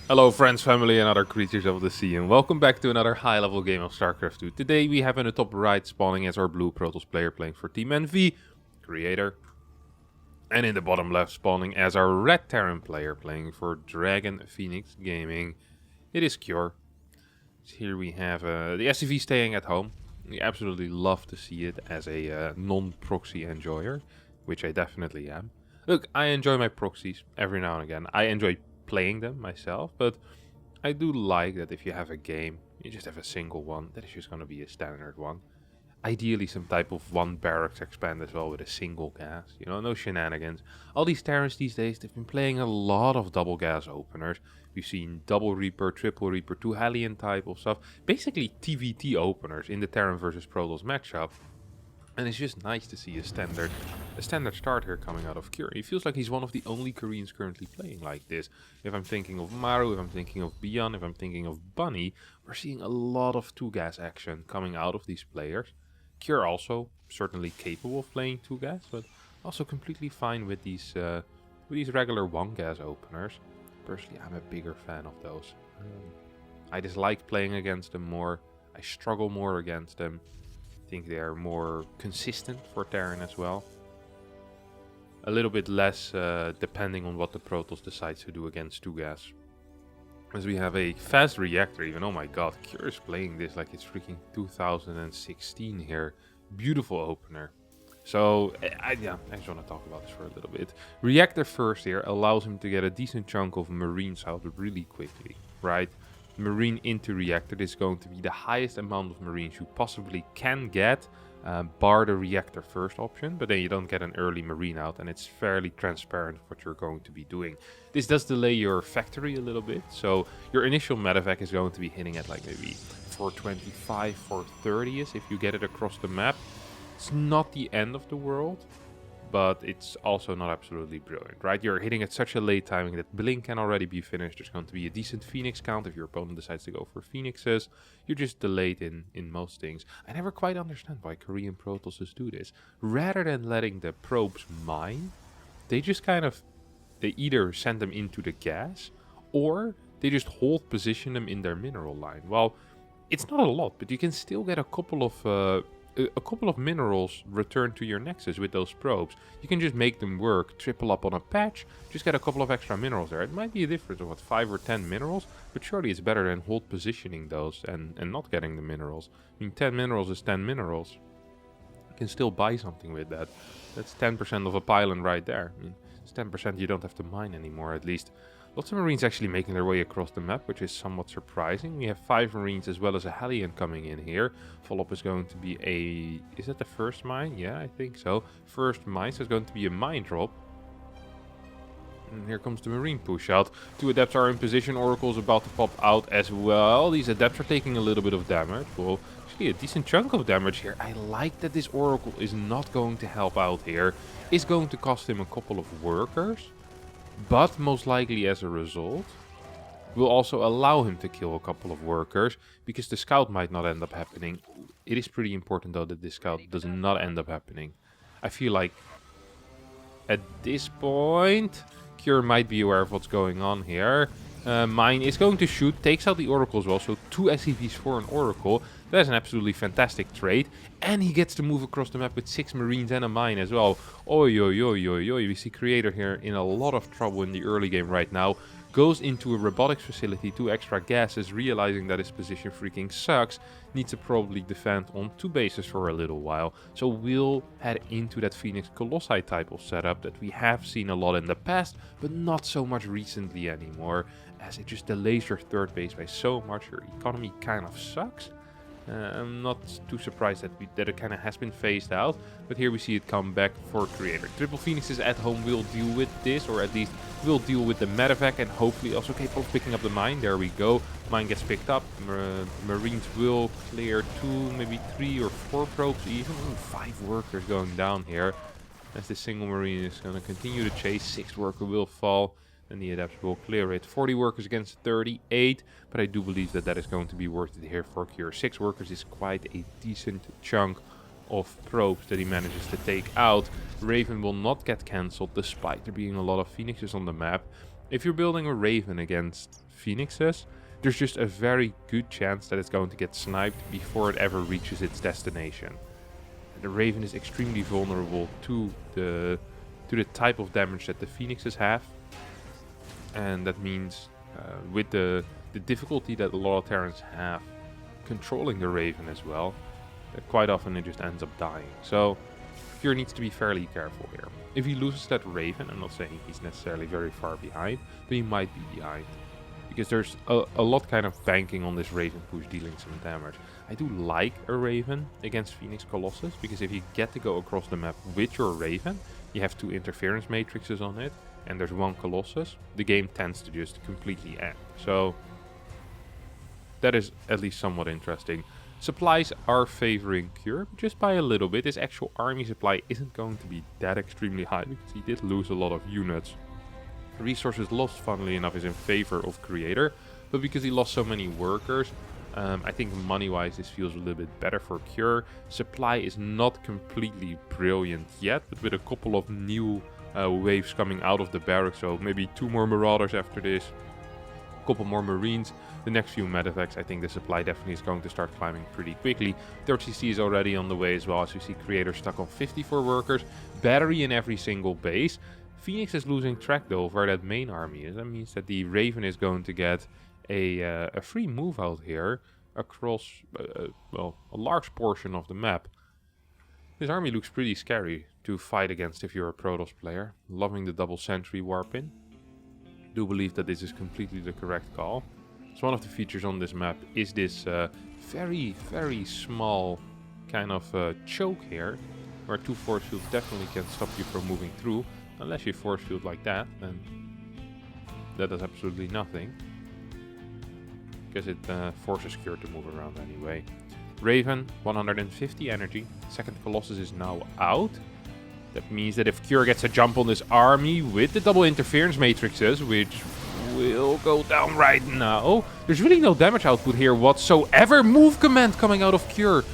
Hello friends, family and other creatures of the sea, and welcome back to another high level game of StarCraft 2. Today we have in the top right spawning as our blue Protoss player playing for Team NV, Creator. And in the bottom left spawning as our red Terran player playing for Dragon Phoenix Gaming. It is Cure. So here we have the SCV staying at home. We absolutely love to see it as a non-proxy enjoyer, which I definitely am. Look, I enjoy my proxies every now and again. I enjoy playing them myself, but I do like that if you have a game, you just have a single one, that is just going to be a standard one. Ideally some type of one barracks expand as well with a single gas, you know, no shenanigans. All these Terrans these days, they've been playing a lot of double gas openers. We've seen double Reaper, triple Reaper, 2 Hellion type of stuff. Basically TVT openers in the Terran versus Protoss matchup. And it's just nice to see a standard start here coming out of Cure. He feels like he's one of the only Koreans currently playing like this. If I'm thinking of Maru, if I'm thinking of Beyond, if I'm thinking of Bunny, we're seeing a lot of 2-gas action coming out of these players. Cure also certainly capable of playing 2-gas, but also completely fine with these regular 1-gas openers. Personally, I'm a bigger fan of those. I dislike playing against them more. I struggle more against them. I think they are more consistent for Terran as well. A little bit less depending on what the Protoss decides to do against 2-gas. As we have a fast reactor even. Oh my god, Cure is playing this like it's freaking 2016 here. Beautiful opener. So, I just want to talk about this for a little bit. Reactor first here allows him to get a decent chunk of Marines out really quickly, right? Marine into Reactor is going to be the highest amount of Marines you possibly can get, bar the Reactor first option, but then you don't get an early Marine out, and it's fairly transparent what you're going to be doing. This does delay your factory a little bit, so your initial medevac is going to be hitting at like maybe 425, 430 if you get it across the map. It's not the end of the world, but it's also not absolutely brilliant, right? You're hitting at such a late timing that Blink can already be finished. There's going to be a decent Phoenix count if your opponent decides to go for Phoenixes. You're just delayed in most things. I never quite understand why Korean Protosses do this. Rather than letting the probes mine, they just they either send them into the gas, or they just hold position them in their mineral line. Well, it's not a lot, but you can still get a couple of minerals returned to your nexus with those probes. You can just make them work, triple up on a patch, just get a couple of extra minerals there. It might be a difference of 5 or 10 minerals, but surely it's better than hold positioning those and not getting the minerals. I mean, 10 minerals is 10 minerals. You can still buy something with that. That's 10% of a pylon right there. I mean, it's 10% you don't have to mine anymore, at least. Lots of Marines actually making their way across the map, which is somewhat surprising. We have 5 Marines as well as a Hellion coming in here. Follow-up is going to be a... Is that the first mine? Yeah, I think so. First mine, so it's going to be a mine drop. And here comes the Marine push out. 2 Adepts are in position. Oracle's about to pop out as well. These Adepts are taking a little bit of damage. Well, actually a decent chunk of damage here. I like that this Oracle is not going to help out here. It's going to cost him a couple of workers. But most likely as a result, will also allow him to kill a couple of workers, because the scout might not end up happening. It is pretty important though that this scout does not end up happening. I feel like at this point, Cure might be aware of what's going on here. Mine is going to shoot, takes out the Oracle as well, so 2 SCVs for an Oracle. That is an absolutely fantastic trade. And he gets to move across the map with 6 Marines and a mine as well. Oi, oi, oi, oi, oi. We see Creator here in a lot of trouble in the early game right now. Goes into a robotics facility, 2 extra gases, realizing that his position freaking sucks. Needs to probably defend on 2 bases for a little while. So we'll head into that Phoenix Colossi type of setup that we have seen a lot in the past, but not so much recently anymore, as it just delays your 3rd base by so much. Your economy kind of sucks. I'm not too surprised that it kind of has been phased out, but here we see it come back for Creator. Triple Phoenixes at home will deal with this, or at least will deal with the medevac, and hopefully also capable of picking up the mine. There we go. Mine gets picked up. Marines will clear 2, maybe 3 or 4 probes even. Ooh, 5 workers going down here. As this single Marine is going to continue to chase, 6th worker will fall. And the Adepts will clear it. 40 workers against 38, but I do believe that that is going to be worth it here for Cure. 6 workers is quite a decent chunk of probes that he manages to take out. Raven will not get cancelled, despite there being a lot of Phoenixes on the map. If you're building a Raven against Phoenixes, there's just a very good chance that it's going to get sniped before it ever reaches its destination. The Raven is extremely vulnerable to the type of damage that the Phoenixes have, and that means with the difficulty that a lot of Terrans have controlling the Raven as well, that quite often it just ends up dying. So Cure needs to be fairly careful here. If he loses that Raven, I'm not saying he's necessarily very far behind, but he might be behind, because there's a lot kind of banking on this Raven push dealing some damage. I do like a Raven against Phoenix Colossus, because if you get to go across the map with your Raven, you have 2 interference matrices on it, and there's 1 Colossus, the game tends to just completely end. So that is at least somewhat interesting. Supplies are favoring Cure, but just by a little bit. His actual army supply isn't going to be that extremely high, because he did lose a lot of units. Resources lost, funnily enough, is in favor of Creator, but because he lost so many workers, I think money-wise this feels a little bit better for Cure. Supply is not completely brilliant yet, but with a couple of new waves coming out of the barracks, so maybe 2 more Marauders after this, a couple more Marines, the next few medevacs, I think the supply definitely is going to start climbing pretty quickly. 30C is already on the way as well, as you see Creator stuck on 54 workers, battery in every single base. Phoenix is losing track though of where that main army is. That means that the Raven is going to get a free move out here across well, a large portion of the map. This army looks pretty scary to fight against if you're a Protoss player. Loving the double sentry warp in. Do believe that this is completely the correct call. So one of the features on this map is this very small kind of choke here, where 2 force fields definitely can stop you from moving through. Unless you force field like that, then that does absolutely nothing, because it forces Cure to move around anyway. Raven, 150 energy. Second Colossus is now out. That means that if Cure gets a jump on this army with the double interference matrices, which will go down right now, there's really no damage output here whatsoever. Move command coming out of Cure.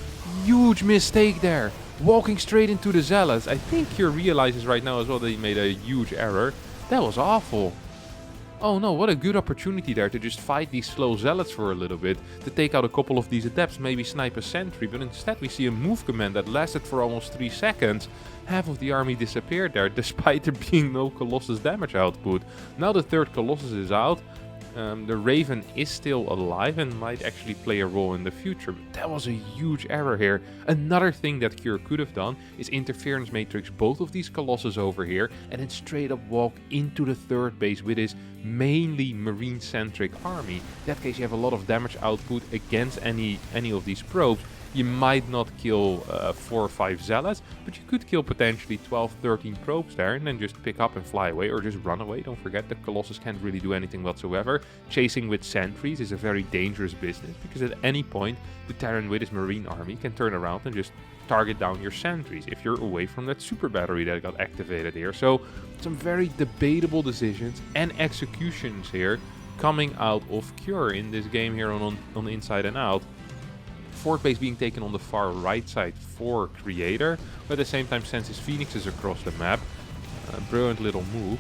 Huge mistake there. Walking straight into the Zealots. I think Cure realizes right now as well that he made a huge error. That was awful. Oh no, what a good opportunity there to just fight these slow Zealots for a little bit, to take out a couple of these Adepts, maybe snipe a sentry, but instead we see a move command that lasted for almost 3 seconds. Half of the army disappeared there, despite there being no Colossus damage output. Now the 3rd Colossus is out. The Raven is still alive and might actually play a role in the future, but that was a huge error here. Another thing that Cure could have done is interference matrix both of these Colossus over here and then straight up walk into the 3rd base with his mainly marine-centric army. In that case you have a lot of damage output against any of these probes. You might not kill 4 or 5 Zealots, but you could kill potentially 12, 13 probes there and then just pick up and fly away, or just run away. Don't forget that Colossus can't really do anything whatsoever. Chasing with sentries is a very dangerous business, because at any point the Terran with his marine army can turn around and just target down your sentries if you're away from that super battery that got activated here. So some very debatable decisions and executions here coming out of Cure in this game here on Inside and Out. Fort base being taken on the far right side for Creator, but at the same time sends his Phoenixes across the map. Brilliant little move.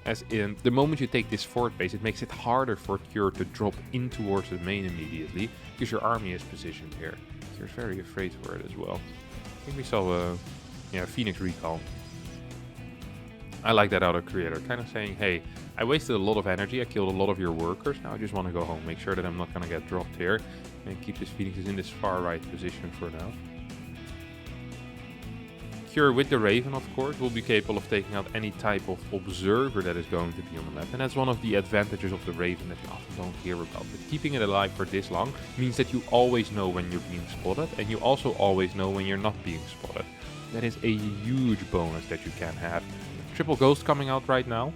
As in, the moment you take this fort base, it makes it harder for Cure to drop in towards the main immediately, because your army is positioned here. Cure's very afraid for it as well. I think we saw a Phoenix recall. I like that out of Creator, kind of saying, hey, I wasted a lot of energy, I killed a lot of your workers, now I just want to go home, make sure that I'm not going to get dropped here, and keep this Phoenixes in this far right position for now. Cure with the Raven, of course, will be capable of taking out any type of observer that is going to be on the map, and that's one of the advantages of the Raven that you often don't hear about. But keeping it alive for this long means that you always know when you're being spotted, and you also always know when you're not being spotted. That is a huge bonus that you can have. Triple Ghost coming out right now,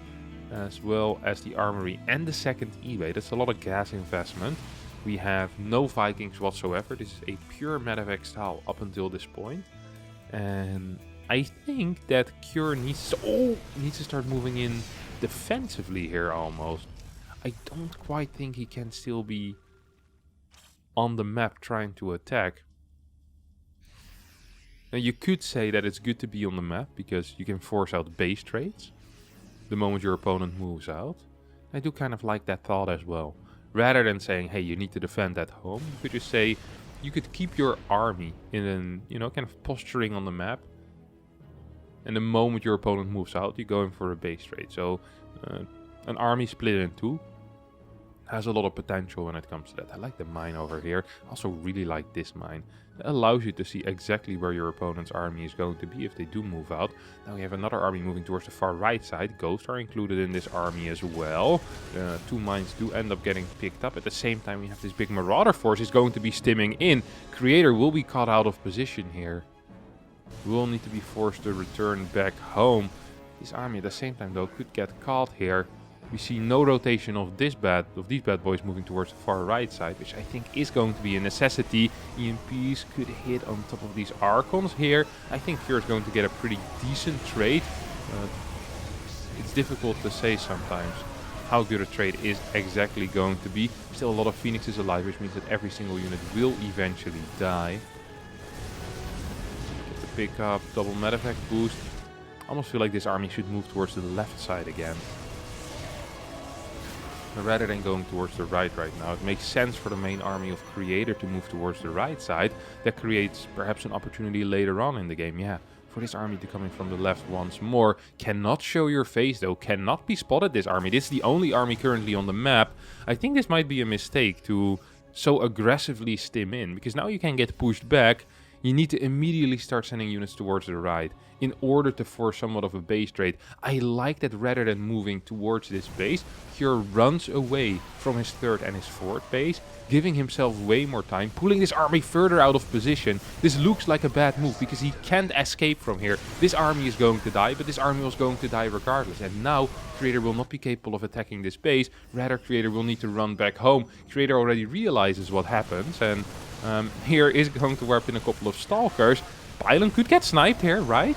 as well as the Armory and the 2nd E-Way. That's a lot of gas investment. We have no Vikings whatsoever. This is a pure medevac style up until this point. And I think that Cure needs to start moving in defensively here almost. I don't quite think he can still be on the map trying to attack. Now you could say that it's good to be on the map because you can force out Basetrades. the moment your opponent moves out. I do kind of like that thought as well. Rather than saying, hey, you need to defend at home, you could just say, you could keep your army in an, kind of posturing on the map. And the moment your opponent moves out, you go in for a base trade. So an army split in two has a lot of potential when it comes to that. I like the mine over here. I also really like this mine. It allows you to see exactly where your opponent's army is going to be if they do move out. Now we have another army moving towards the far right side. Ghosts are included in this army as well. 2 mines do end up getting picked up. At the same time, we have this big marauder force is going to be stimming in. Creator will be caught out of position here. Will need to be forced to return back home. This army at the same time though could get caught here. We see no rotation of these bad boys moving towards the far right side, which I think is going to be a necessity. EMPs could hit on top of these Archons here. I think Cure is going to get a pretty decent trade. It's difficult to say sometimes how good a trade is exactly going to be. Still a lot of Phoenixes alive, which means that every single unit will eventually die. Get the pick up, double medevac boost. I almost feel like this army should move towards the left side again, rather than going towards the right now. It makes sense for the main army of Creator to move towards the right side. That creates perhaps an opportunity later on in the game, yeah, for this army to come in from the left once more. Cannot show your face though, cannot be spotted, this army. This is the only army currently on the map. I think this might be a mistake to so aggressively stim in, because now you can get pushed back. You need to immediately start sending units towards the right in order to force somewhat of a base trade. I like that rather than moving towards this base, Cure runs away from his 3rd and his 4th base, giving himself way more time, pulling this army further out of position. This looks like a bad move because he can't escape from here. This army is going to die, but this army was going to die regardless. And now Creator will not be capable of attacking this base. Rather, Creator will need to run back home. Creator already realizes what happens, and here is going to warp in a couple of Stalkers. Pylon could get sniped here, right?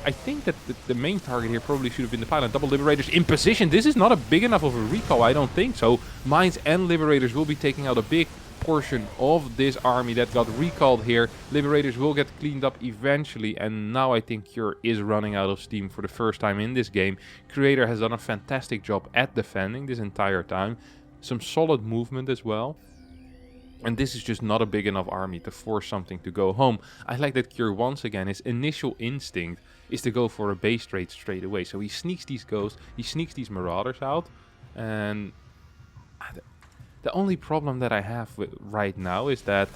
I think that the main target here probably should have been the Pylon. Double Liberators in position. This is not a big enough of a recall, I don't think so. Mines and Liberators will be taking out a big portion of this army that got recalled here. Liberators will get cleaned up eventually, and now I think Cure is running out of steam for the first time in this game. Creator has done a fantastic job at defending this entire time. Some solid movement as well. And this is just not a big enough army to force something to go home. I like that Cure, once again, his initial instinct is to go for a base trade straight away. So he sneaks these ghosts, he sneaks these marauders out. And the only problem that I have with right now is that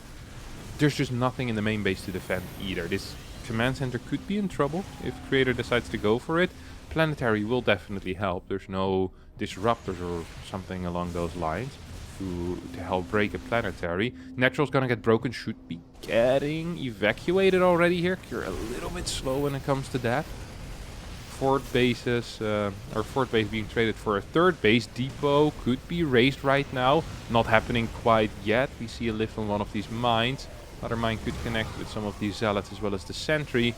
there's just nothing in the main base to defend either. This command center could be in trouble if Creator decides to go for it. Planetary will definitely help. There's no disruptors or something along those lines to help break a planetary. Natural's gonna get broken, should be getting evacuated already here. You're a little bit slow when it comes to that. Fort bases, or fort base being traded for a 3rd base. Depot could be raised right now. Not happening quite yet. We see a lift on one of these mines. Another mine could connect with some of these zealots as well as the sentry.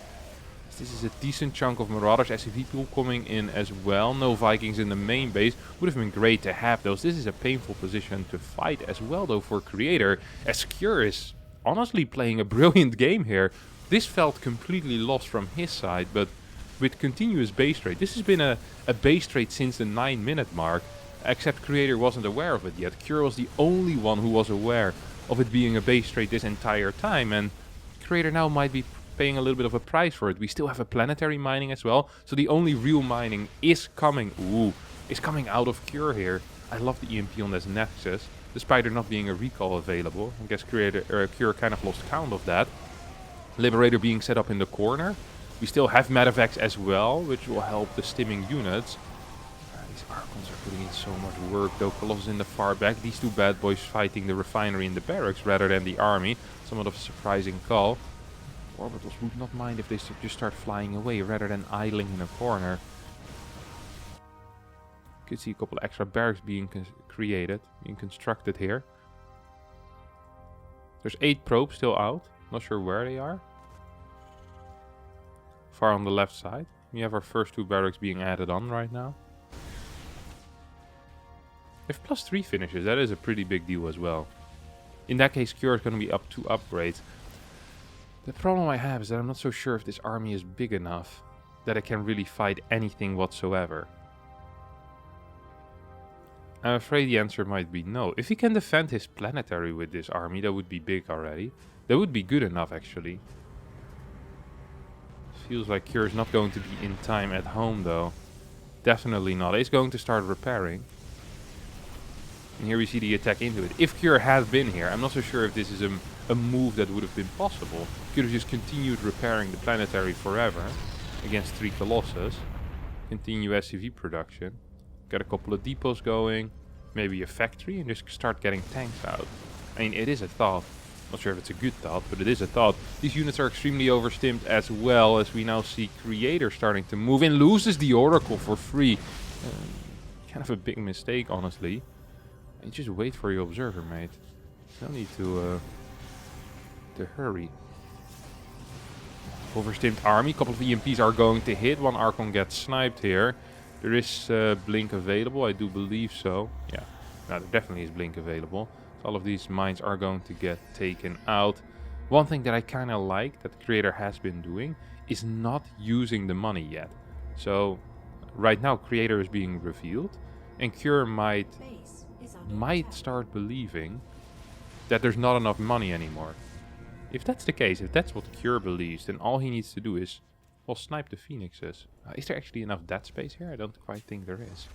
This is a decent chunk of Marauders. SCV pool coming in as well. No Vikings in the main base. Would have been great to have those. This is a painful position to fight as well though for Creator, as Cure is honestly playing a brilliant game here. This felt completely lost from his side, but with continuous base trade. This has been a base trade since the 9-minute mark, except Creator wasn't aware of it yet. Cure was the only one who was aware of it being a base trade this entire time, and Creator now might be paying a little bit of a price for it. We still have a planetary mining as well, so the only real mining is coming out of Cure here. I love the EMP on this Nexus, despite there not being a recall available. I guess Cure kind of lost count of that. Liberator being set up in the corner. We still have medevacs as well, which will help the stimming units. These Archons are putting in so much work though. Colossus in the far back. These 2 bad boys fighting the refinery in the barracks rather than the army. Somewhat of a surprising call. Orbitals would not mind if they just start flying away rather than idling in a corner. Could see a couple extra barracks being created, being constructed here. There's 8 probes still out. Not sure where they are. Far on the left side. We have our first 2 barracks being added on right now. If +3 finishes, that is a pretty big deal as well. In that case, Cure is going to be up 2 upgrades. The problem I have is that I'm not so sure if this army is big enough that it can really fight anything whatsoever. I'm afraid the answer might be no. If he can defend his planetary with this army, that would be big already. That would be good enough, actually. Feels like Cure is not going to be in time at home, though. Definitely not. He's going to start repairing. And here we see the attack into it. If Cure had been here, I'm not so sure if this is a move that would have been possible. Could have just continued repairing the planetary forever against 3 Colossus. Continue SCV production. Get a couple of depots going. Maybe a factory and just start getting tanks out. I mean, it is a thought. Not sure if it's a good thought, but it is a thought. These units are extremely overstimmed as well, as we now see Creator starting to move in. Loses the Oracle for free. Kind of a big mistake, honestly. And just wait for your Observer, mate. No need to hurry. Overstimmed army. A couple of EMPs are going to hit. One Archon gets sniped here. There is Blink available, I do believe so. Yeah, no, there definitely is Blink available. So all of these mines are going to get taken out. One thing that I kind of like that the Creator has been doing is not using the money yet. So right now Creator is being revealed, and Cure might start believing that there's not enough money anymore. If that's the case, if that's what Cure believes, then all he needs to do is, well, snipe the Phoenixes. Is there actually enough dead space here? I don't quite think there is.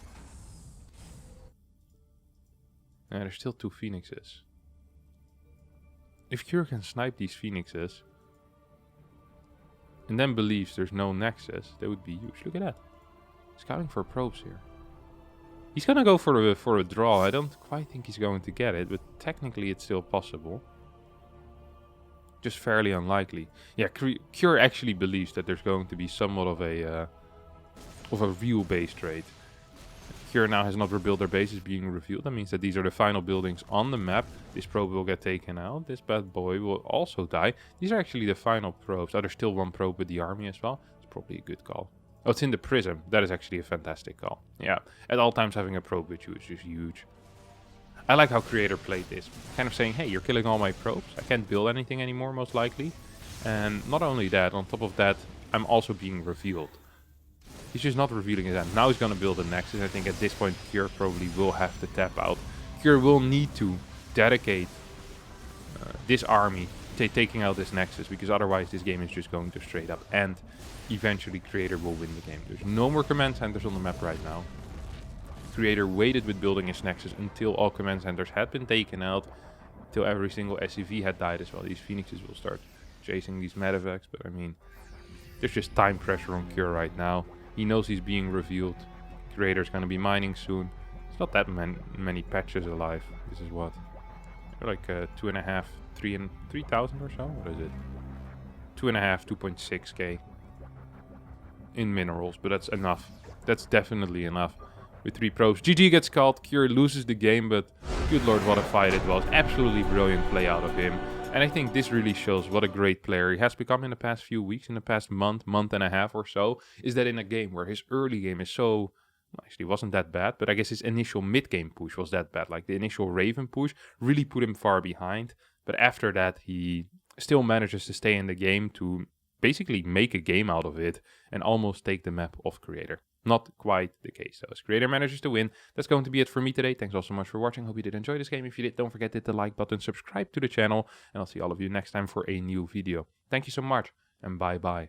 There's still 2 Phoenixes. If Cure can snipe these Phoenixes and then believes there's no Nexus, that would be huge. Look at that. Scouting for probes here. He's gonna go for a draw. I don't quite think he's going to get it, but technically it's still possible. Just fairly unlikely. Yeah, Cure actually believes that there's going to be somewhat of a real base trade. Cure now has not rebuilt their bases being revealed. That means that these are the final buildings on the map. This probe will get taken out. This bad boy will also die. These are actually the final probes. Oh, there's still 1 probe with the army as well. It's probably a good call. Oh, it's in the prism. That is actually a fantastic call. Yeah, at all times having a probe with you is just huge. I like how Creator played this. Kind of saying, hey, you're killing all my probes. I can't build anything anymore, most likely. And not only that, on top of that, I'm also being revealed. He's just not revealing it. Now he's going to build a Nexus. I think at this point, Cure probably will have to tap out. Cure will need to dedicate this army to taking out this Nexus, because otherwise this game is just going to straight up end. Eventually, Creator will win the game. There's no more command centers on the map right now. Creator waited with building his Nexus until all command centers had been taken out, until every single SCV had died as well. These Phoenixes will start chasing these medevacs, but I mean, there's just time pressure on Cure right now. He knows he's being revealed. Creator's gonna be mining soon. It's not that many patches alive. This is what? They're like 2.5, 3,000 or so? What is it? 2.5, 2.6k in minerals, but that's enough. That's definitely enough. With 3 probes, GG gets called, Cure loses the game, but good lord, what a fight it was. Absolutely brilliant play out of him. And I think this really shows what a great player he has become in the past few weeks, in the past month and a half or so, is that in a game where his early game is so, well, actually wasn't that bad, but I guess his initial mid-game push was that bad. Like the initial Raven push really put him far behind, but after that he still manages to stay in the game to basically make a game out of it and almost take the map off Creator. Not quite the case though, as Creator manages to win. That's going to be it for me today. Thanks all so much for watching. Hope you did enjoy this game. If you did, don't forget to hit the like button, subscribe to the channel, and I'll see all of you next time for a new video. Thank you so much, and bye bye.